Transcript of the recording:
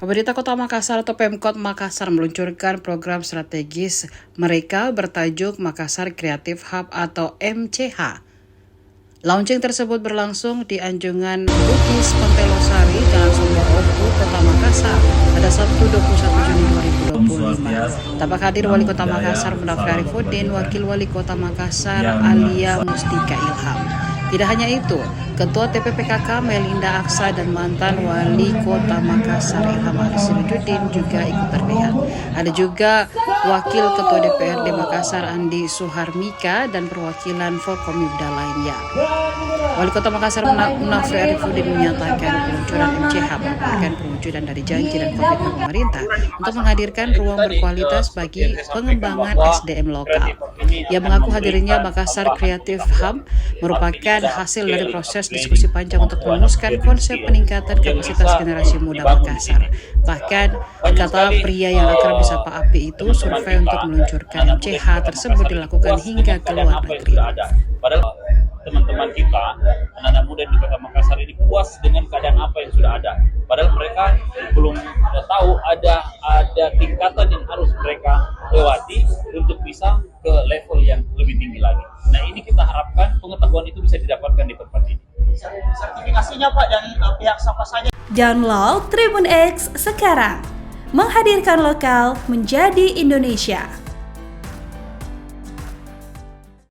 Pemerintah Kota Makassar atau Pemkot Makassar meluncurkan program strategis mereka bertajuk Makassar Creative Hub atau MCH. Launching tersebut berlangsung di Anjungan Bugis Pantai Losari, Jalan Sumber Oku, Kota Makassar pada Sabtu 21 Juni 2025. Tampak hadir Wali Kota Makassar Munafri Arifudin, Wakil Wali Kota Makassar Alia Mustika Ilham. Tidak hanya itu, Ketua TPPKK Melinda Aksa dan mantan Wali Kota Makassar Ilham Arisinuddin juga ikut terlihat. Ada juga Wakil Ketua DPRD Makassar Andi Suharmika dan perwakilan Forkomibda lainnya. Wali Kota Makassar Munafri Arifudin menyatakan peluncuran MCH merupakan perwujudan dari janji dan komitmen pemerintah untuk menghadirkan ruang berkualitas bagi pengembangan SDM lokal. Ia mengaku hadirnya Makassar Creative Hub merupakan hasil dari proses diskusi panjang untuk merumuskan konsep peningkatan kapasitas generasi muda Makassar. Bahkan, kata pria yang akrab disapa Api itu, survei untuk meluncurkan MCH tersebut dilakukan hingga ke luar negeri. Padahal teman-teman kita, anak-anak muda di Kota Makassar ini puas dengan keadaan apa yang sudah ada. Padahal mereka belum tahu ada tingkatan yang harus mereka lewati untuk bisa ke level yang lebih tinggi lagi. Nah, ini kita harapkan pengetahuan itu bisa didapatkan di tempat ini. Sertifikasinya Pak dari pihak siapa saja? Download Tribun X sekarang, menghadirkan lokal menjadi Indonesia.